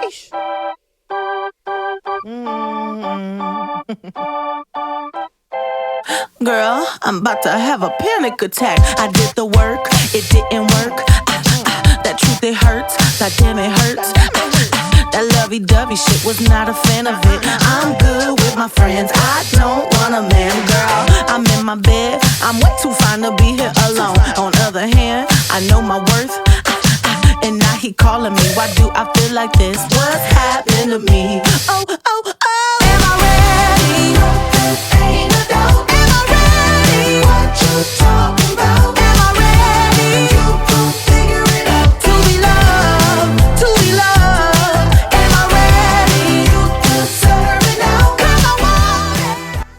Sheesh. Girl, I'm about to have a panic attack. I did the work, it didn't work. That truth, it hurts. That damn, it hurts. That lovey-dovey shit, was not a fan of it. I'm good with my friends, I don't want a man, girl. I'm in my bed, I'm way too fine to be here alone. On other hand, I know my worth, and now he calling me. Why do I feel like this? What's happened to me? Oh, oh, oh. Am I ready? Ain't no doubt. Am I ready? What you talking about? Am I ready? You gon' figure it out. To be loved, to be loved. Am I ready? You deserve it now. 'Cause I want it.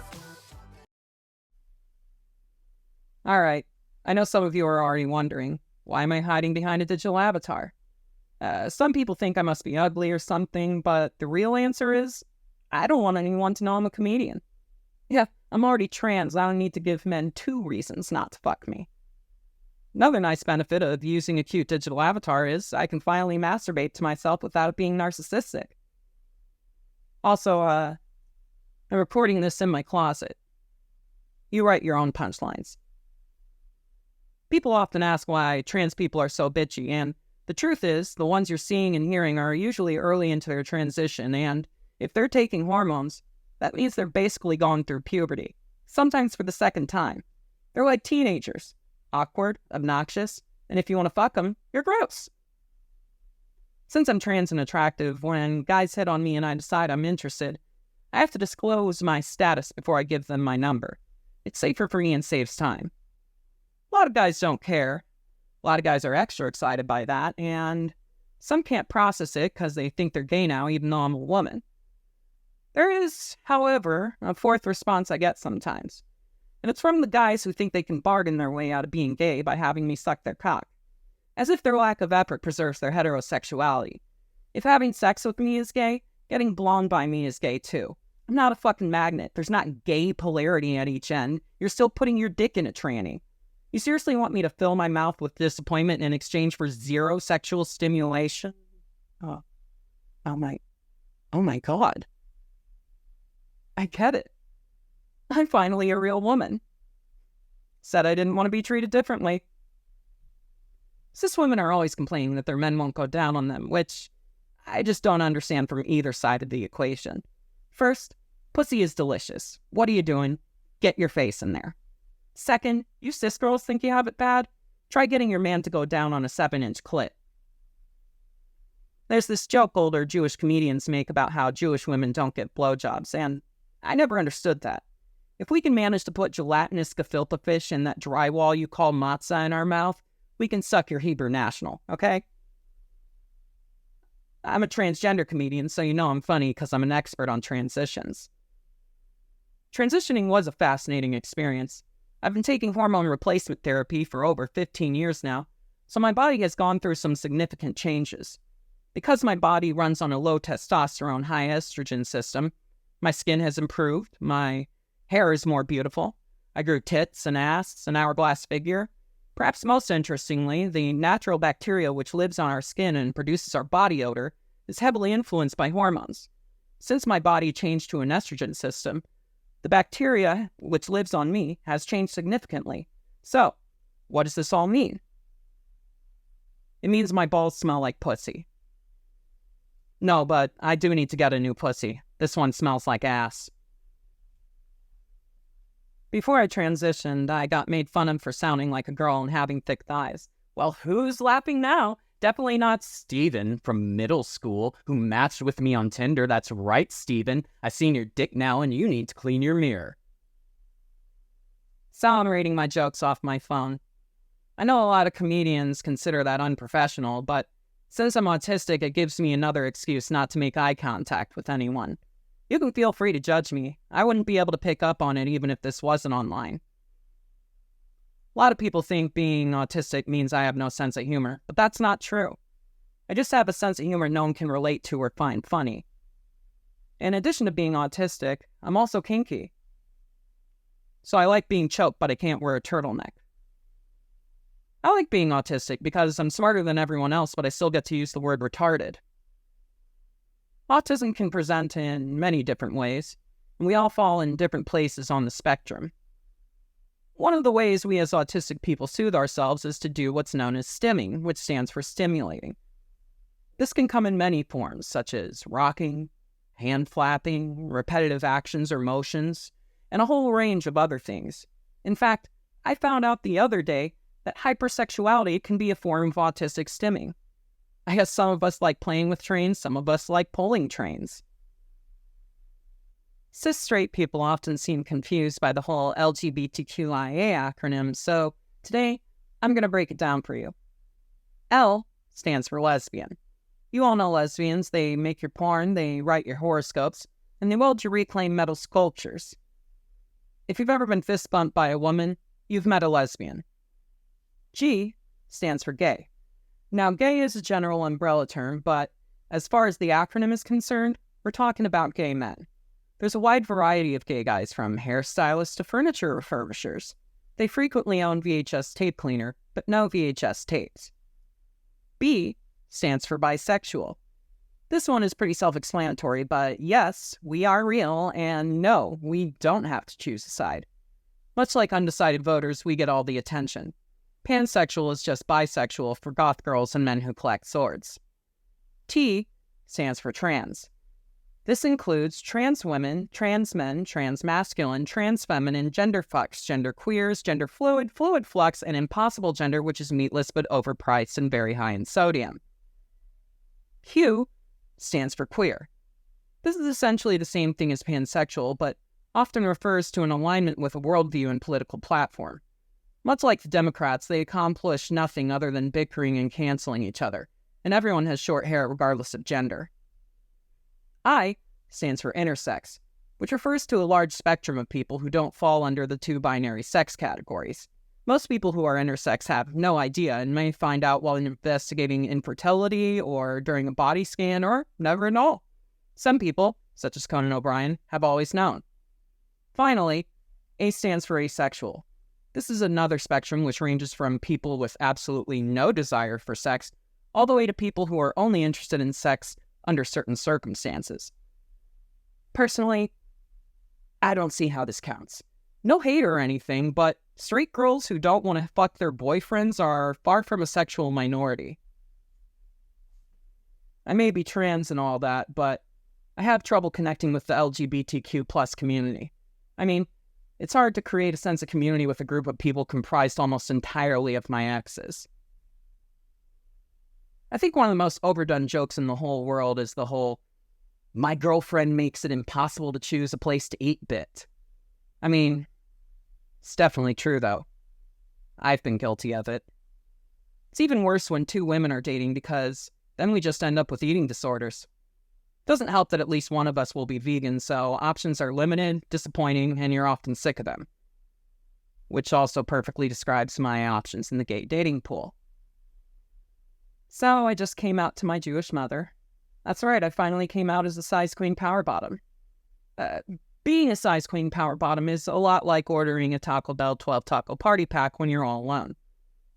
All right, I know some of you are already wondering, why am I hiding behind a digital avatar? Some people think I must be ugly or something, but the real answer is, I don't want anyone to know I'm a comedian. Yeah, I'm already trans. I don't need to give men 2 reasons not to fuck me. Another nice benefit of using a cute digital avatar is I can finally masturbate to myself without it being narcissistic. Also, I'm recording this in my closet. You write your own punchlines. People often ask why trans people are so bitchy, and the truth is, the ones you're seeing and hearing are usually early into their transition, and if they're taking hormones, that means they're basically going through puberty, sometimes for the second time. They're like teenagers, awkward, obnoxious, and if you want to fuck them, you're gross. Since I'm trans and attractive, when guys hit on me and I decide I'm interested, I have to disclose my status before I give them my number. It's safer for me and saves time. A lot of guys don't care. A lot of guys are extra excited by that, and some can't process it because they think they're gay now, even though I'm a woman. There is, however, a fourth response I get sometimes, and it's from the guys who think they can bargain their way out of being gay by having me suck their cock, as if their lack of effort preserves their heterosexuality. If having sex with me is gay, getting blown by me is gay too. I'm not a fucking magnet. There's not gay polarity at each end. You're still putting your dick in a tranny. You seriously want me to fill my mouth with disappointment in exchange for 0 sexual stimulation? Oh my God. I get it. I'm finally a real woman. Said I didn't want to be treated differently. Cis women are always complaining that their men won't go down on them, which I just don't understand from either side of the equation. First, pussy is delicious. What are you doing? Get your face in there. Second, you cis girls think you have it bad? Try getting your man to go down on a 7-inch clit. There's this joke older Jewish comedians make about how Jewish women don't get blowjobs, and I never understood that. If we can manage to put gelatinous gefilte fish in that drywall you call matzah in our mouth, we can suck your Hebrew national, okay? I'm a transgender comedian, so you know I'm funny because I'm an expert on transitions. Transitioning was a fascinating experience. I've been taking hormone replacement therapy for over 15 years now, so my body has gone through some significant changes. Because my body runs on a low testosterone, high estrogen system, my skin has improved, my hair is more beautiful, I grew tits and ass, an hourglass figure. Perhaps most interestingly, the natural bacteria which lives on our skin and produces our body odor is heavily influenced by hormones. Since my body changed to an estrogen system, the bacteria which lives on me has changed significantly. So, what does this all mean? It means my balls smell like pussy. No, but I do need to get a new pussy. This one smells like ass. Before I transitioned, I got made fun of for sounding like a girl and having thick thighs. Well, who's laughing now? Definitely not Steven from middle school who matched with me on Tinder. That's right, Steven. I've seen your dick now and you need to clean your mirror. So I'm reading my jokes off my phone. I know a lot of comedians consider that unprofessional, but since I'm autistic, it gives me another excuse not to make eye contact with anyone. You can feel free to judge me. I wouldn't be able to pick up on it even if this wasn't online. A lot of people think being autistic means I have no sense of humor, but that's not true. I just have a sense of humor no one can relate to or find funny. In addition to being autistic, I'm also kinky. So I like being choked, but I can't wear a turtleneck. I like being autistic because I'm smarter than everyone else, but I still get to use the word retarded. Autism can present in many different ways, and we all fall in different places on the spectrum. One of the ways we as autistic people soothe ourselves is to do what's known as stimming, which stands for stimulating. This can come in many forms, such as rocking, hand flapping, repetitive actions or motions, and a whole range of other things. In fact, I found out the other day that hypersexuality can be a form of autistic stimming. I guess some of us like playing with trains, some of us like pulling trains. Cis straight people often seem confused by the whole LGBTQIA acronym, so today I'm going to break it down for you. L stands for lesbian. You all know lesbians. They make your porn, they write your horoscopes, and they weld your reclaimed metal sculptures. If you've ever been fist bumped by a woman, you've met a lesbian. G stands for gay. Now, gay is a general umbrella term, but as far as the acronym is concerned, we're talking about gay men. There's a wide variety of gay guys, from hairstylists to furniture refurbishers. They frequently own VHS tape cleaner, but no VHS tapes. B stands for bisexual. This one is pretty self-explanatory, but yes, we are real, and no, we don't have to choose a side. Much like undecided voters, we get all the attention. Pansexual is just bisexual for goth girls and men who collect swords. T stands for trans. This includes trans women, trans men, trans masculine, trans feminine, gender fucks, gender queers, gender fluid, fluid flux, and impossible gender, which is meatless but overpriced and very high in sodium. Q stands for queer. This is essentially the same thing as pansexual, but often refers to an alignment with a worldview and political platform. Much like the Democrats, they accomplish nothing other than bickering and canceling each other, and everyone has short hair regardless of gender. I stands for intersex, which refers to a large spectrum of people who don't fall under the two binary sex categories. Most people who are intersex have no idea and may find out while investigating infertility or during a body scan or never at all. Some people, such as Conan O'Brien, have always known. Finally, A stands for asexual. This is another spectrum which ranges from people with absolutely no desire for sex all the way to people who are only interested in sex under certain circumstances. Personally, I don't see how this counts. No hate or anything, but straight girls who don't want to fuck their boyfriends are far from a sexual minority. I may be trans and all that, but I have trouble connecting with the LGBTQ+ community. I mean, it's hard to create a sense of community with a group of people comprised almost entirely of my exes. I think one of the most overdone jokes in the whole world is the whole, "my girlfriend makes it impossible to choose a place to eat" bit. I mean, it's definitely true though. I've been guilty of it. It's even worse when two women are dating because then we just end up with eating disorders. Doesn't help that at least one of us will be vegan, so options are limited, disappointing, and you're often sick of them. Which also perfectly describes my options in the gay dating pool. So I just came out to my Jewish mother. That's right, I finally came out as a size queen power bottom. Being a size queen power bottom is a lot like ordering a Taco Bell 12 taco party pack when you're all alone.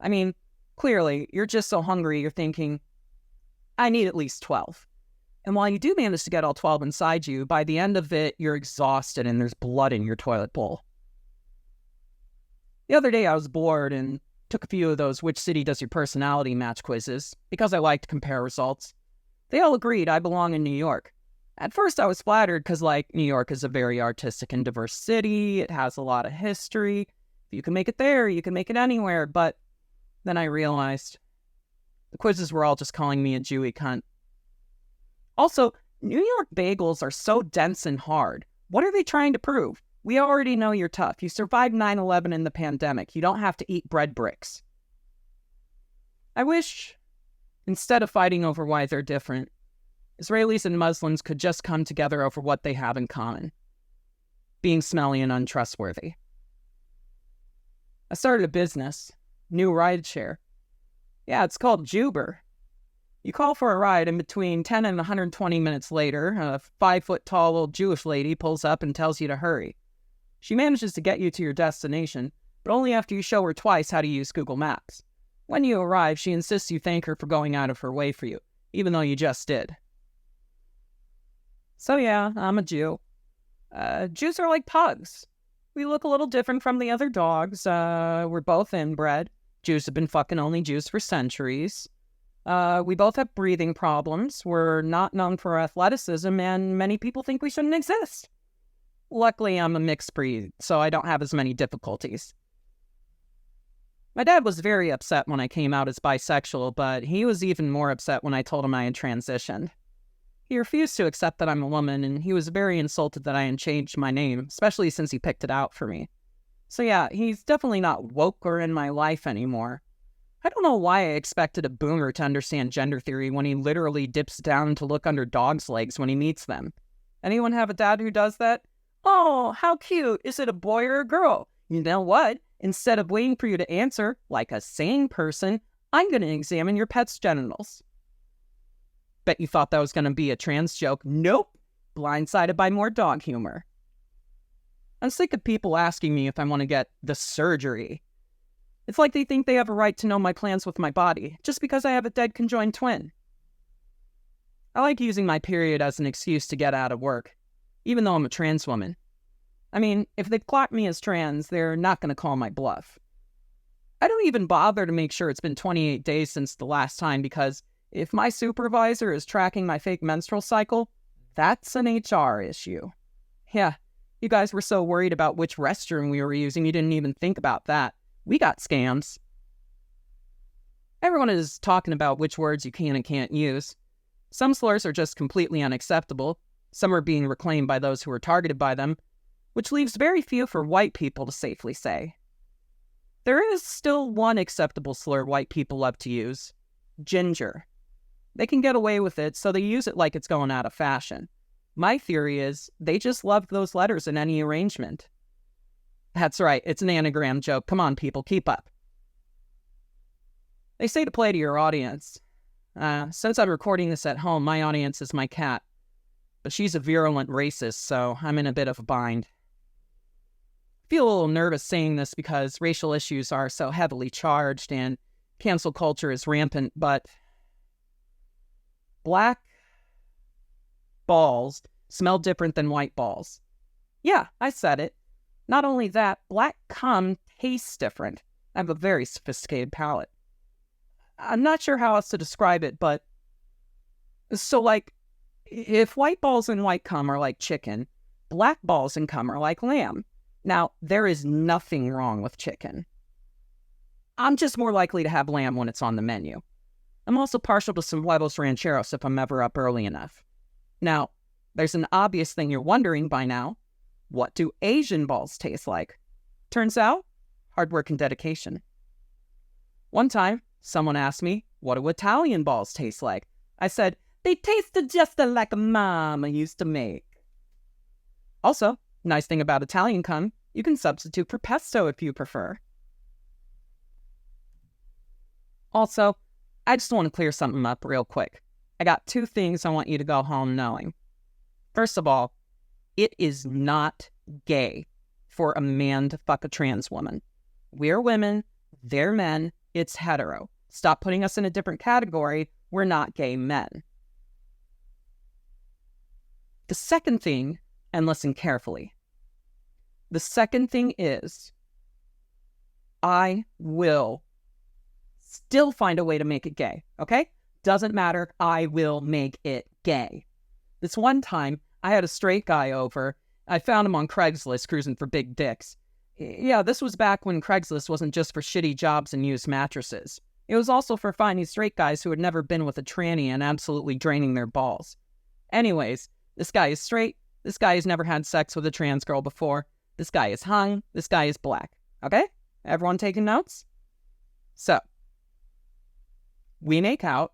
I mean, clearly, you're just so hungry you're thinking, I need at least 12. And while you do manage to get all 12 inside you, by the end of it, you're exhausted and there's blood in your toilet bowl. The other day I was bored and took a few of those which city does your personality match quizzes because I like to compare results. They all agreed I belong in New York. At first I was flattered because, New York is a very artistic and diverse city. It has a lot of history. If you can make it there, you can make it anywhere. But then I realized the quizzes were all just calling me a Jewy cunt. Also, New York bagels are so dense and hard. What are they trying to prove? We already know you're tough. You survived 9/11 and the pandemic. You don't have to eat bread bricks. I wish, instead of fighting over why they're different, Israelis and Muslims could just come together over what they have in common: being smelly and untrustworthy. I started a business, new rideshare. Yeah, it's called Juber. You call for a ride, and between 10 and 120 minutes later, a 5-foot-tall old Jewish lady pulls up and tells you to hurry. She manages to get you to your destination, but only after you show her twice how to use Google Maps. When you arrive, she insists you thank her for going out of her way for you, even though you just did. So yeah, I'm a Jew. Jews are like pugs. We look a little different from the other dogs. We're both inbred. Jews have been fucking only Jews for centuries. We both have breathing problems. We're not known for athleticism, and many people think we shouldn't exist. Luckily, I'm a mixed breed, so I don't have as many difficulties. My dad was very upset when I came out as bisexual, but he was even more upset when I told him I had transitioned. He refused to accept that I'm a woman, and he was very insulted that I had changed my name, especially since he picked it out for me. So yeah, he's definitely not woke or in my life anymore. I don't know why I expected a boomer to understand gender theory when he literally dips down to look under dogs' legs when he meets them. Anyone have a dad who does that? Oh, how cute. Is it a boy or a girl? You know what? Instead of waiting for you to answer, like a sane person, I'm going to examine your pet's genitals. Bet you thought that was going to be a trans joke. Nope. Blindsided by more dog humor. I'm sick of people asking me if I want to get the surgery. It's like they think they have a right to know my plans with my body, just because I have a dead conjoined twin. I like using my period as an excuse to get out of work, even though I'm a trans woman. I mean, if they clock me as trans, they're not going to call my bluff. I don't even bother to make sure it's been 28 days since the last time, because if my supervisor is tracking my fake menstrual cycle, that's an HR issue. Yeah, you guys were so worried about which restroom we were using, you didn't even think about that. We got scams. Everyone is talking about which words you can and can't use. Some slurs are just completely unacceptable. Some are being reclaimed by those who are targeted by them, which leaves very few for white people to safely say. There is still one acceptable slur white people love to use: ginger. They can get away with it, so they use it like it's going out of fashion. My theory is they just love those letters in any arrangement. That's right, it's an anagram joke. Come on, people, keep up. They say to play to your audience. Since I'm recording this at home, my audience is my cat. But she's a virulent racist, so I'm in a bit of a bind. I feel a little nervous saying this because racial issues are so heavily charged and cancel culture is rampant, but black balls smell different than white balls. Yeah, I said it. Not only that, black cum tastes different. I have a very sophisticated palate. I'm not sure how else to describe it, but so like, if white balls and white cum are like chicken, black balls and cum are like lamb. Now, there is nothing wrong with chicken. I'm just more likely to have lamb when it's on the menu. I'm also partial to some huevos rancheros if I'm ever up early enough. Now, there's an obvious thing you're wondering by now. What do Asian balls taste like? Turns out, hard work and dedication. One time, someone asked me, what do Italian balls taste like? I said, they tasted just like Mama used to make. Also, nice thing about Italian cum, you can substitute for pesto if you prefer. Also, I just want to clear something up real quick. I got 2 things I want you to go home knowing. First of all, it is not gay for a man to fuck a trans woman. We're women, they're men, it's hetero. Stop putting us in a different category. We're not gay men. The second thing, and listen carefully, the second thing is I will still find a way to make it gay, okay? Doesn't matter, I will make it gay. This one time, I had a straight guy over. I found him on Craigslist cruising for big dicks. Yeah, this was back when Craigslist wasn't just for shitty jobs and used mattresses. It was also for finding straight guys who had never been with a tranny and absolutely draining their balls. Anyways, this guy is straight. This guy has never had sex with a trans girl before. This guy is hung. This guy is black. Okay? Everyone taking notes? So, we make out.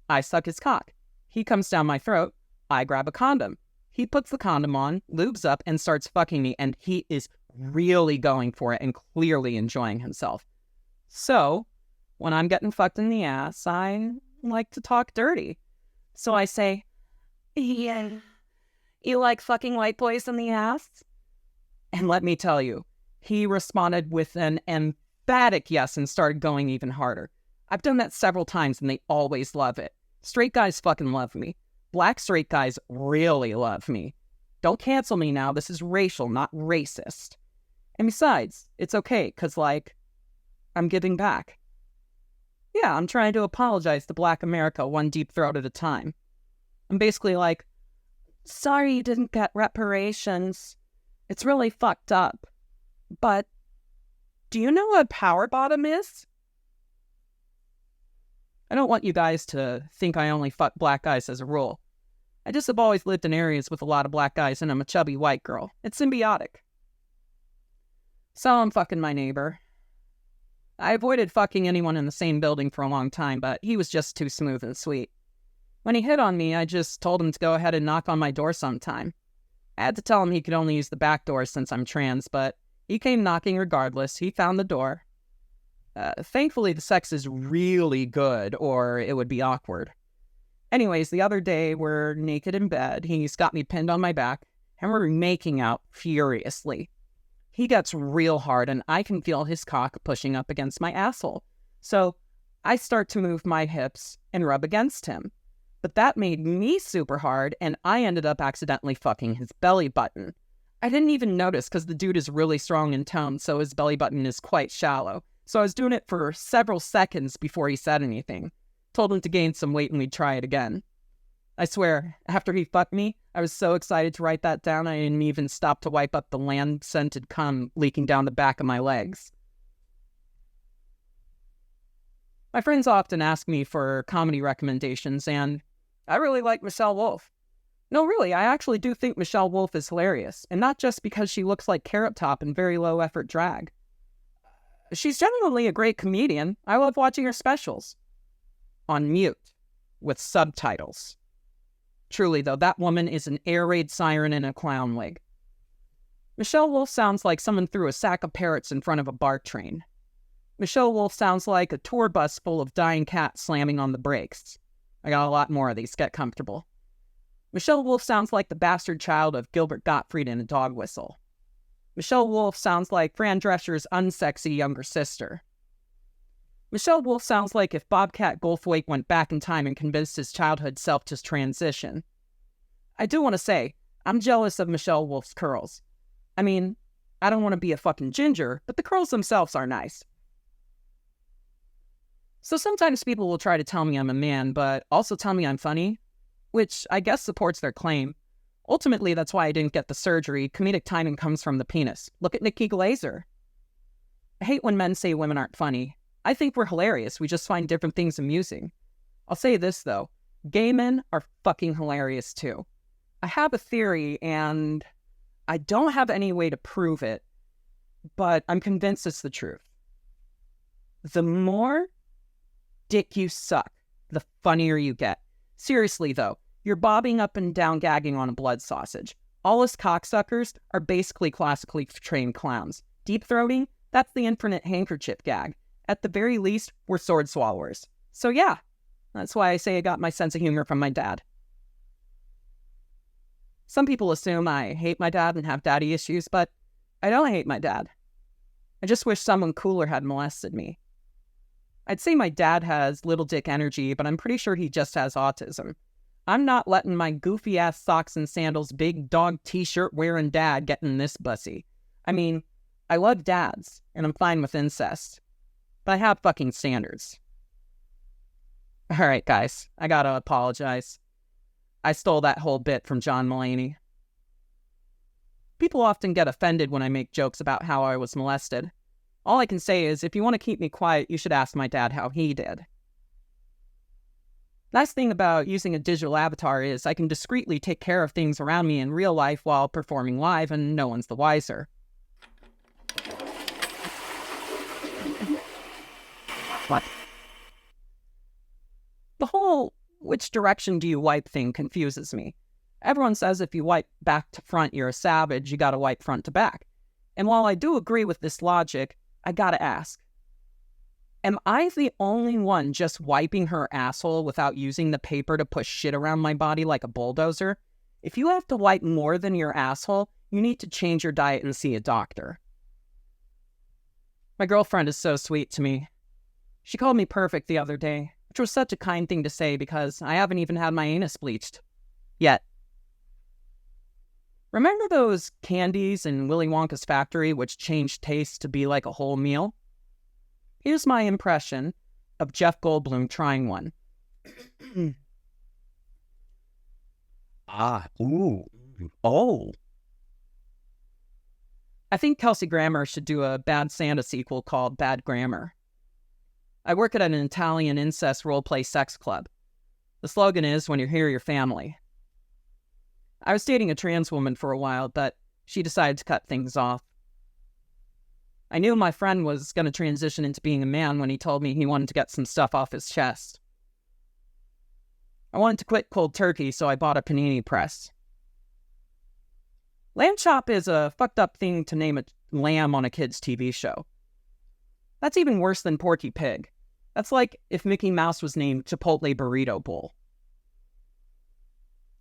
I suck his cock. He comes down my throat. I grab a condom. He puts the condom on, lubes up, and starts fucking me, and he is really going for it and clearly enjoying himself. So, when I'm getting fucked in the ass, I like to talk dirty. So I say, yeah, you like fucking white boys in the ass? And let me tell you, he responded with an emphatic yes and started going even harder. I've done that several times and they always love it. Straight guys fucking love me. Black straight guys really love me. Don't cancel me now. This is racial, not racist. And besides, it's okay, because, like, I'm giving back. Yeah, I'm trying to apologize to Black America one deep throat at a time. I'm basically like, sorry you didn't get reparations. It's really fucked up. But do you know what power bottom is? I don't want you guys to think I only fuck black guys as a rule. I just have always lived in areas with a lot of black guys and I'm a chubby white girl. It's symbiotic. So I'm fucking my neighbor. I avoided fucking anyone in the same building for a long time, but he was just too smooth and sweet. When he hit on me, I just told him to go ahead and knock on my door sometime. I had to tell him he could only use the back door since I'm trans, but he came knocking regardless. He found the door. Thankfully, the sex is really good, or it would be awkward. Anyways, the other day, we're naked in bed. He's got me pinned on my back, and we're making out furiously. He gets real hard, and I can feel his cock pushing up against my asshole. So I start to move my hips and rub against him. But that made me super hard, and I ended up accidentally fucking his belly button. I didn't even notice because the dude is really strong in tone, so his belly button is quite shallow. So I was doing it for several seconds before he said anything. Told him to gain some weight and we'd try it again. I swear, after he fucked me, I was so excited to write that down I didn't even stop to wipe up the land-scented cum leaking down the back of my legs. My friends often ask me for comedy recommendations, and I really like Michelle Wolf. No, really, I actually do think Michelle Wolf is hilarious, and not just because she looks like Carrot Top in very low-effort drag. She's genuinely a great comedian. I love watching her specials. On mute, with subtitles. Truly, though, that woman is an air raid siren in a clown wig. Michelle Wolf sounds like someone threw a sack of parrots in front of a BART train. Michelle Wolf sounds like a tour bus full of dying cats slamming on the brakes. I got a lot more of these. Get comfortable. Michelle Wolf sounds like the bastard child of Gilbert Gottfried in A Dog Whistle. Michelle Wolf sounds like Fran Drescher's unsexy younger sister. Michelle Wolf sounds like if Bobcat Goldthwait went back in time and convinced his childhood self to transition. I do want to say, I'm jealous of Michelle Wolf's curls. I mean, I don't want to be a fucking ginger, but the curls themselves are nice. So sometimes people will try to tell me I'm a man, but also tell me I'm funny, which I guess supports their claim. Ultimately, that's why I didn't get the surgery. Comedic timing comes from the penis. Look at Nikki Glaser. I hate when men say women aren't funny. I think we're hilarious. We just find different things amusing. I'll say this, though. Gay men are fucking hilarious, too. I have a theory, and I don't have any way to prove it, but I'm convinced it's the truth. The more dick you suck, the funnier you get. Seriously, though. You're bobbing up and down gagging on a blood sausage. All us cocksuckers are basically classically trained clowns. Deep-throating? That's the infinite handkerchief gag. At the very least, we're sword swallowers. So yeah, that's why I say I got my sense of humor from my dad. Some people assume I hate my dad and have daddy issues, but I don't hate my dad. I just wish someone cooler had molested me. I'd say my dad has little dick energy, but I'm pretty sure he just has autism. I'm not letting my goofy-ass socks and sandals, big dog t-shirt wearing dad get in this bussy. I mean, I love dads, and I'm fine with incest. But I have fucking standards. Alright, guys, I gotta apologize. I stole that whole bit from John Mulaney. People often get offended when I make jokes about how I was molested. All I can say is, if you want to keep me quiet, you should ask my dad how he did. Nice thing about using a digital avatar is I can discreetly take care of things around me in real life while performing live, and no one's the wiser. What? The whole which direction do you wipe thing confuses me. Everyone says if you wipe back to front, you're a savage, you gotta wipe front to back. And while I do agree with this logic, I gotta ask, am I the only one just wiping her asshole without using the paper to push shit around my body like a bulldozer? If you have to wipe more than your asshole, you need to change your diet and see a doctor. My girlfriend is so sweet to me. She called me perfect the other day, which was such a kind thing to say because I haven't even had my anus bleached. Yet. Remember those candies in Willy Wonka's factory which changed taste to be like a whole meal? Here's my impression of Jeff Goldblum trying one. Ooh. Oh. I think Kelsey Grammer should do a Bad Santa sequel called Bad Grammar. I work at an Italian incest roleplay sex club. The slogan is, when you're here, you're family. I was dating a trans woman for a while, but she decided to cut things off. I knew my friend was going to transition into being a man when he told me he wanted to get some stuff off his chest. I wanted to quit cold turkey, so I bought a panini press. Lamb chop is a fucked up thing to name a lamb on a kid's TV show. That's even worse than Porky Pig. That's like if Mickey Mouse was named Chipotle Burrito Bowl.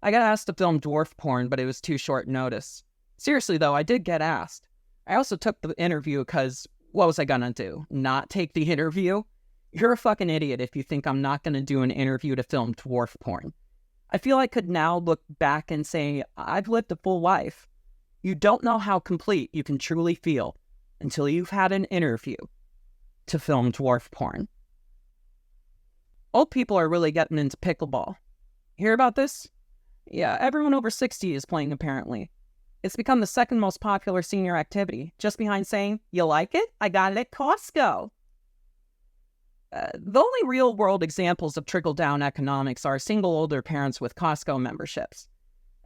I got asked to film dwarf porn, but it was too short notice. Seriously though, I did get asked. I also took the interview because what was I gonna do? Not take the interview? You're a fucking idiot if you think I'm not gonna do an interview to film dwarf porn. I feel I could now look back and say, I've lived a full life. You don't know how complete you can truly feel until you've had an interview to film dwarf porn. Old people are really getting into pickleball. Hear about this? Yeah, everyone over 60 is playing apparently. It's become the second most popular senior activity, just behind saying, you like it? I got it at Costco. The only real-world examples of trickle-down economics are single older parents with Costco memberships.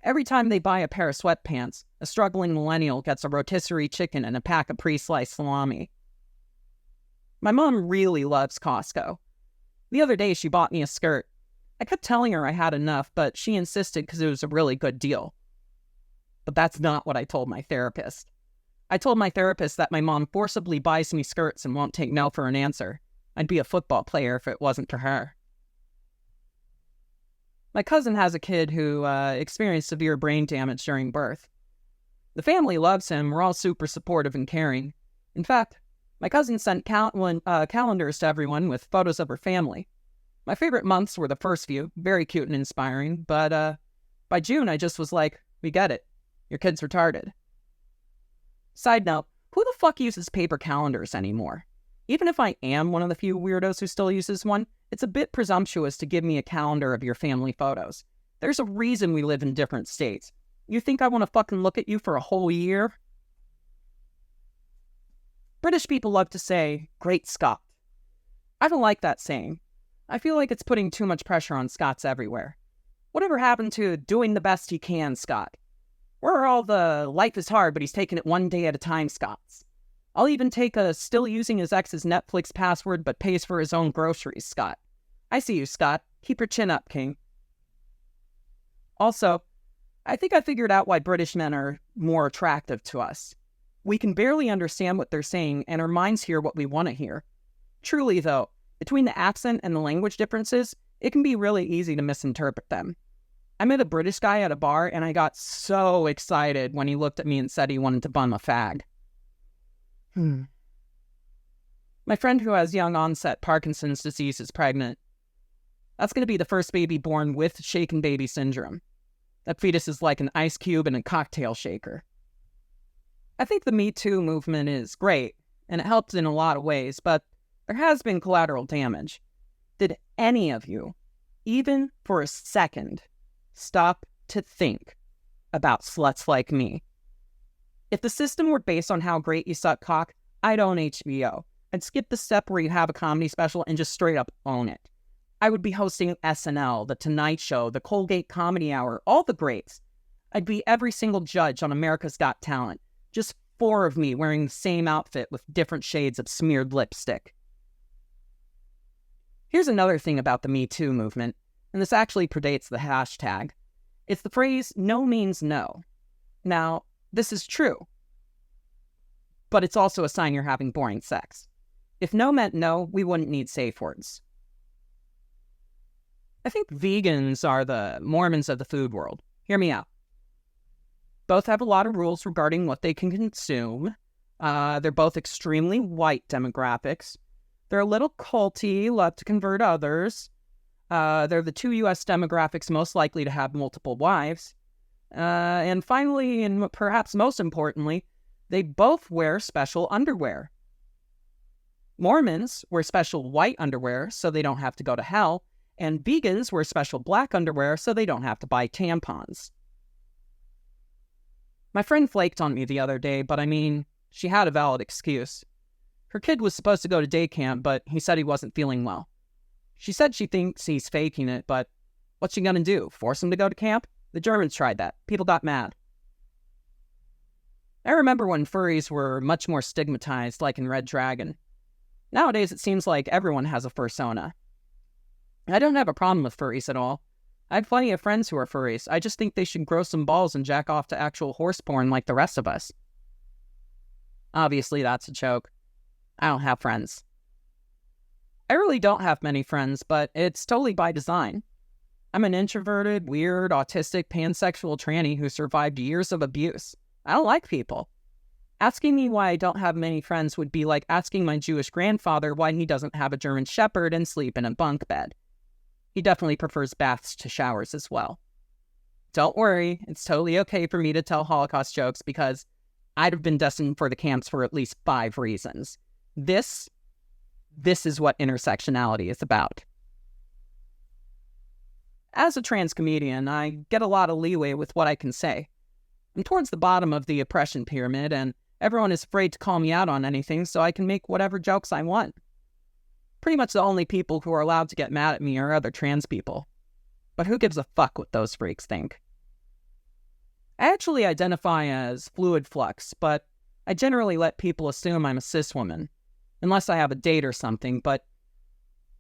Every time they buy a pair of sweatpants, a struggling millennial gets a rotisserie chicken and a pack of pre-sliced salami. My mom really loves Costco. The other day, she bought me a skirt. I kept telling her I had enough, but she insisted because it was a really good deal. But that's not what I told my therapist. I told my therapist that my mom forcibly buys me skirts and won't take no for an answer. I'd be a football player if it wasn't for her. My cousin has a kid who experienced severe brain damage during birth. The family loves him. We're all super supportive and caring. In fact, my cousin sent calendars to everyone with photos of her family. My favorite months were the first few, very cute and inspiring, but by June I just was like, we get it. Your kid's retarded. Side note, who the fuck uses paper calendars anymore? Even if I am one of the few weirdos who still uses one, it's a bit presumptuous to give me a calendar of your family photos. There's a reason we live in different states. You think I want to fucking look at you for a whole year? British people love to say, great Scot. I don't like that saying. I feel like it's putting too much pressure on Scots everywhere. Whatever happened to doing the best you can, Scot? Where are all the life is hard, but he's taking it one day at a time Scots? I'll even take a still using his ex's Netflix password but pays for his own groceries, Scott. I see you, Scott. Keep your chin up, King. Also, I think I figured out why British men are more attractive to us. We can barely understand what they're saying, and our minds hear what we want to hear. Truly, though, between the accent and the language differences, it can be really easy to misinterpret them. I met a British guy at a bar, and I got so excited when he looked at me and said he wanted to bum a fag. My friend who has young onset Parkinson's disease is pregnant. That's going to be the first baby born with shaken baby syndrome. That fetus is like an ice cube in a cocktail shaker. I think the Me Too movement is great, and it helped in a lot of ways, but there has been collateral damage. Did any of you, even for a second, stop to think about sluts like me? If the system were based on how great you suck cock, I'd own HBO. I'd skip the step where you have a comedy special and just straight up own it. I would be hosting SNL, The Tonight Show, The Colgate Comedy Hour, all the greats. I'd be every single judge on America's Got Talent. Just 4 of me wearing the same outfit with different shades of smeared lipstick. Here's another thing about the Me Too movement, and this actually predates the hashtag. It's the phrase, no means no. Now, this is true, but it's also a sign you're having boring sex. If no meant no, we wouldn't need safe words. I think vegans are the Mormons of the food world. Hear me out. Both have a lot of rules regarding what they can consume. They're both extremely white demographics. They're a little culty, love to convert others. They're the 2 U.S. demographics most likely to have multiple wives. And finally, and perhaps most importantly, they both wear special underwear. Mormons wear special white underwear so they don't have to go to hell, and vegans wear special black underwear so they don't have to buy tampons. My friend flaked on me the other day, but I mean, she had a valid excuse. Her kid was supposed to go to day camp, but he said he wasn't feeling well. She said she thinks he's faking it, but what's she gonna do? Force him to go to camp? The Germans tried that. People got mad. I remember when furries were much more stigmatized, like in Red Dragon. Nowadays, it seems like everyone has a fursona. I don't have a problem with furries at all. I have plenty of friends who are furries. I just think they should grow some balls and jack off to actual horse porn like the rest of us. Obviously, that's a joke. I don't have friends. I really don't have many friends, but it's totally by design. I'm an introverted, weird, autistic, pansexual tranny who survived years of abuse. I don't like people. Asking me why I don't have many friends would be like asking my Jewish grandfather why he doesn't have a German shepherd and sleep in a bunk bed. He definitely prefers baths to showers as well. Don't worry, it's totally okay for me to tell Holocaust jokes because I'd have been destined for the camps for at least 5 reasons. This is what intersectionality is about. As a trans comedian, I get a lot of leeway with what I can say. I'm towards the bottom of the oppression pyramid, and everyone is afraid to call me out on anything, so I can make whatever jokes I want. Pretty much the only people who are allowed to get mad at me are other trans people. But who gives a fuck what those freaks think? I actually identify as fluid flux, but I generally let people assume I'm a cis woman, unless I have a date or something, but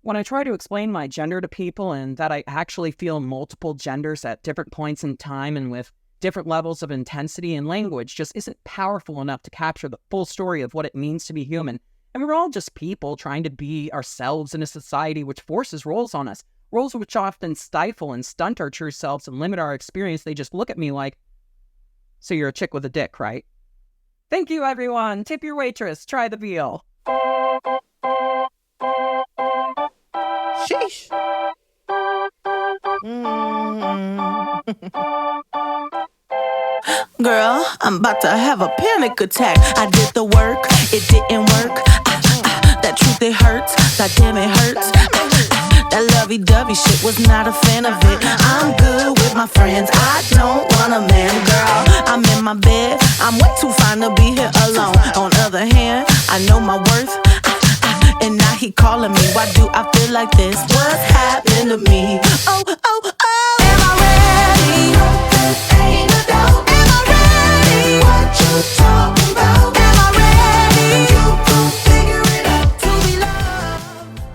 when I try to explain my gender to people and that I actually feel multiple genders at different points in time and with different levels of intensity and language just isn't powerful enough to capture the full story of what it means to be human. And we're all just people trying to be ourselves in a society which forces roles on us, roles which often stifle and stunt our true selves and limit our experience. They just look at me like, so you're a chick with a dick, right? Thank you, everyone. Tip your waitress. Try the veal. Sheesh. Girl, I'm about to have a panic attack. I did the work, it didn't work. That truth, it hurts. That damn, it hurts. That lovey-dovey shit, was not a fan of it. I'm good with my friends, I don't want a man. Girl, I'm in my bed, I'm way too fine to be here alone. On other hand, I know my worth, and now he calling me. Why do I feel like this? What's happening to me? Oh,